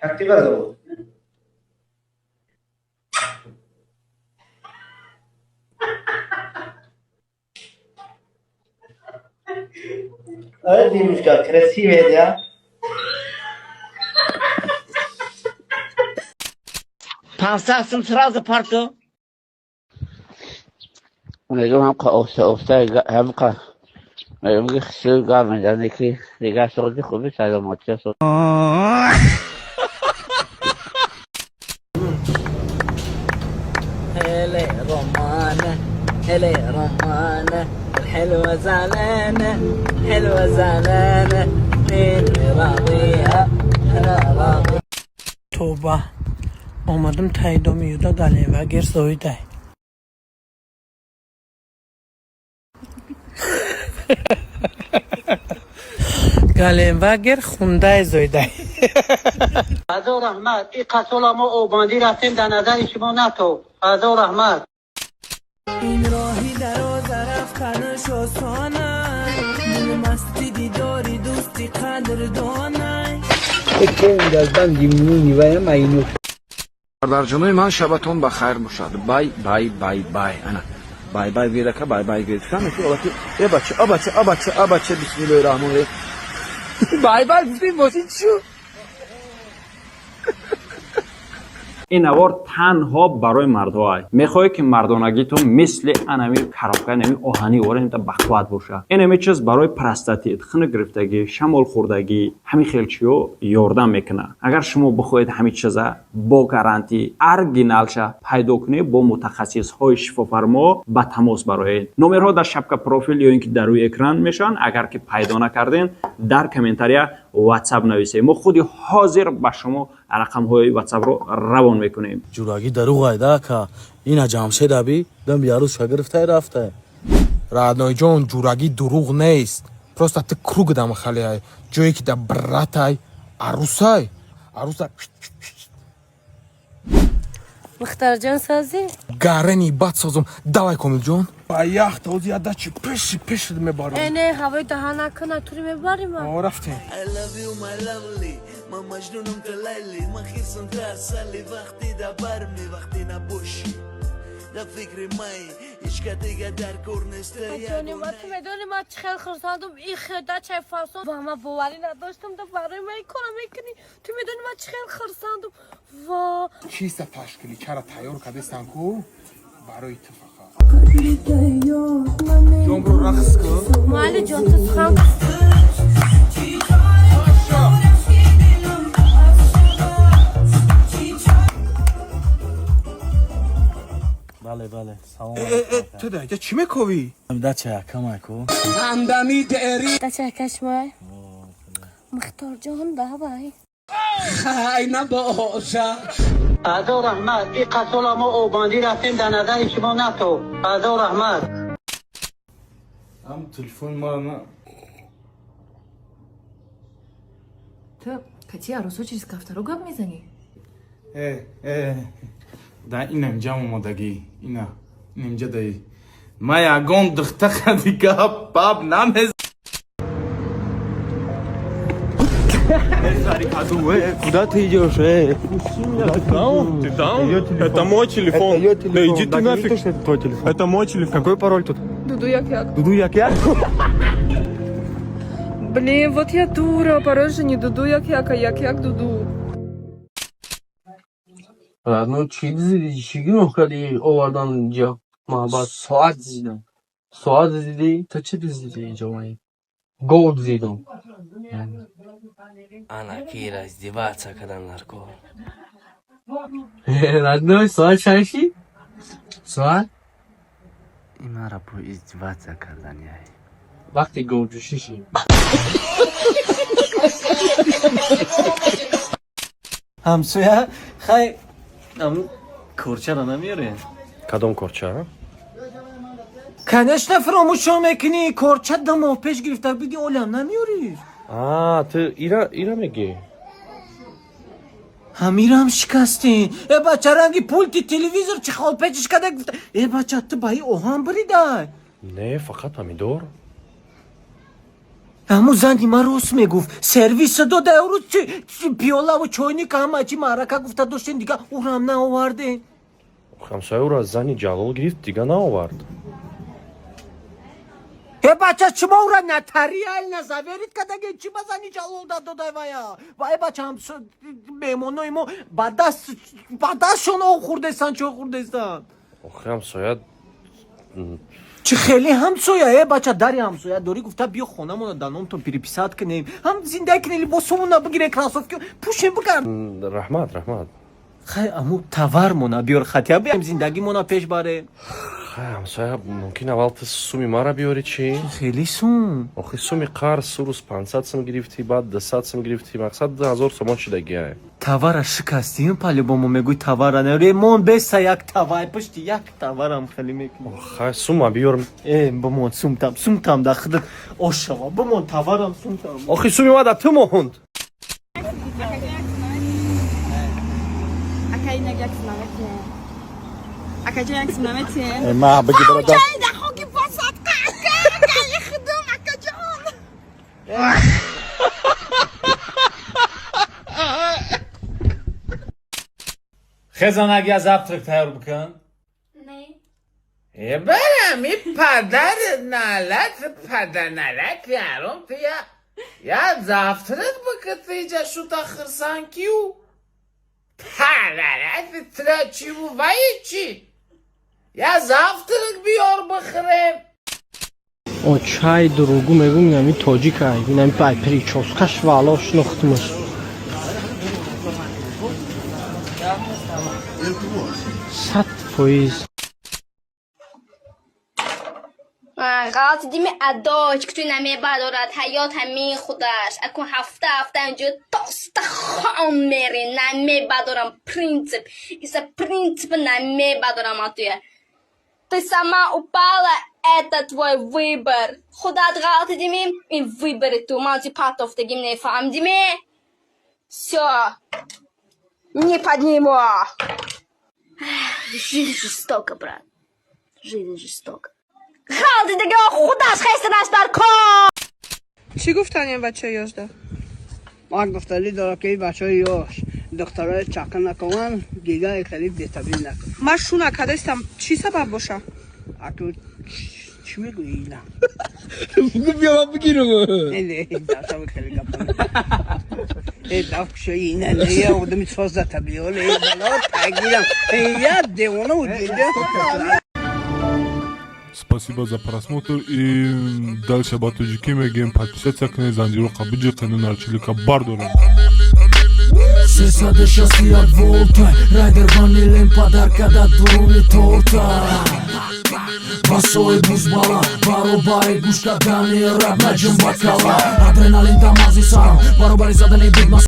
Activa todo. Ay, Димушка, красивая, да? Пансасым сразу парту. نجم هبقى يبقى خسر قام يعني كي رجع شغلي خبز على ما تصل هلا رمانة هلا رمانة الحلوة زعلانة حلوة زعلانة مين راضيها أنا راضي توبة آمدم تاییدا میودا گله و گر سویده گله و گر خونده زویده فضا رحمت این قتل ما اوباندی رفتیم در نظر شما نتو فضا رحمت این راهی دراز رفت خرش آسانه دل مستی دیداری دوستی قدر دانه бардарҷонои ман шабатон ба хайр бошад. Бай бай бай бай ана бай бай герака бай бай герака меши олати абача бисмиллоҳи раҳмони бай бай бошид шу این نوار تنها برای مردها است. میخوای که مردانگی تو مثل انمی کاراکا نمی آهنی اورن تا بخواد باشه. اینمی چیز برای پرستاتیت، خنک گرفتگی، شمال خوردگی، همین خیلچیو یاردم میکنه. اگر شما بخواید همین چیزا با گارانتی ارگینالشا پیدا کنید با متخصص های شفافرما با تماس برای نمرها در شبکه پروفیل یا اینکه در روی اکران میشن. اگر که پیدا نکردین در کامنتاریا واتساپ نویسید. ما خودی حاضر با شما رقم های واتساپ رو روان میکنیم. جوراگی دروغ ایده که این جمشید ابی دم یارو شگرفته رفته. رادنای جان جوراگی دروغ نیست. پروستا ت کروگ دم خالیه جایی که در براتای عروسای مختار جان سازی گارنی باد سازم دوای کامل جان با یخ توزی ادا چی پیش میبارم اینه هوای دهان نکنه توری میباری ما رفته I love you my lovely ما مجنونم تلیلی ما خیرسم ترسلی وقتی دا برمی وقتی نباشی دا فکر مای هیچ که دیگه در کور نسته جانی ما تو میدونی ما چه خیلی خرساندم این خدا چه فاسون و ما باوری نداشتم دا برای من این کارو میکنی تو میدونی ما چه خیلی خرساندم و چیستا تشکیلی چرا تیار کردستن کو برای اتفاقا جان برو رقص کن مالی جان تو سخن بله سلام تو دیگه چی میکوی؟ دا چه کمه کو اندمی داری دا چه کشمای مختار جان دا بای خای نباشه فضا رحمت این قتل ما اوباندی رفتیم در نظر شما نتو فضا رحمت هم تلفن ما نه تو کتی عروسو چیز کفترو گپ میزنی؟ دا اینجا اومدگی اینجا دایی ما یگان دخته خدیگه باب نمیز Куда ты идешь, Ты даун? Это мой телефон. Да иди ты нафиг. Это мой телефон. Какой пароль тут? Дуду як. Дуду як? Блін, вот я дура, пароль же не дуду як, а як дуду. Ну, چیزی نکردی آوردن اینجا محبت ساعت زیدی تا چه دیدی اینجا مایی گود زیدم Ana kira izdivac'a kadınlar ko. Radnoy saat çarşı saat اینا bu izdivac'a kardن yani vakti golcu şişi همسویا خی کورچه رو نمیارین کدام کورچه؟ کنش فراموش میکنی کورچه دمو پیش گرفته بگی اولم نمیاری تو ایرا میگی همیرم شکستی ای بچه رنگی پولتی تلویزور چه خواب پیچش کده گفته ای بچه تو بایی اوهان بریده نه فقط همیدور همون زنی من روست میگفت سرویس داده رو پیالا و چوینی همه چی معرکه گفته داشتین دیگه اونم نآورده. همسایه او را از زنی جلال گرفت دیگه نآورد. بچه شما او را نتریال نزاورید که دیگه چی بزنی جلال داده ویا وای بچه میمونای ما با دستشون او خوردستان چه خوردستان. آخه همسایه چه خیلی همسایه بچه داری همسایه داری گفته بیا خونه مون دانم تو پریپسات کنیم هم زنده کنیم لباسمون بگیریم کراسوف که پوشیم بگرد. رحمت خیلی امو تور مونه بیار خطیه بیم زندگی مونه پیش باره. همسایه ممکن اول سومی ما را بیاری چی؟ خیلی سوم آخه سومی قرض سروس 500 سم گرفتی بعد 200 سم گرفتی مقصد 1000 تومان شدگیه. تور شکستیم پلی با ما میگوی تور نری من بس یک تور پشت یک تورم خیلی میکنم. آخه سوم بیارم. بمون سوم تام داخل آشوا بمون تورم سوم تام. آخه سومی ما در تو موند. ما بگی برادر خزانگی از افترک تیار بکن. نه برم این پدر نلک یارم تو یا زفترک بکت ایجا شو تا خرسان کیو پدرک ترا چی بو وای چی یا زفترک بیار بخرم. O çay drogu megum nami tacik ay nami paypri çoskaş valaş noxtmuş. Sat foiz. غلط دیمی اداش که توی نمی بدارد حیات همین خودش اکن هفته اینجا داست خام میری نمی بدارم پرینسیپ ایسا پرینسیپ نمی بدارم اتویه ты сама упала это твой выбор خودت غلط دیمی این выбор تو мальчик патофтагим нефамдими все не подниму. Жизнь жестока, брат, жизнь жестока. خالدی دیگه خودش خیست نشتر کن. چی گفتن این بچه یاش ده؟ ما گفتالی داره که بچه یاش دکترای چاکن نکنن دیگه خرید دیتابیل نکن. من شو نکدستم چی سبب باشه؟ اکو چی میگویی اینا؟ بگو بیا من بگیرم. نه داشتا بکلی گفتم. دافت شوی اینا نیه آدمی سازده تبلیغ لی بلا تگیرم. یا دیوانه و دیده. Спасибо за просмотр и дальше батуджики мегем подписаться к Незанжиру Кабиджи канал Чилика Бардора. Сесаде шасти як волта Райдер ванилен подарка да дурули торта Басои бузбала Баробари гушка дани рап наджим бакала Адреналин тамази сарам Баробари задани бигмас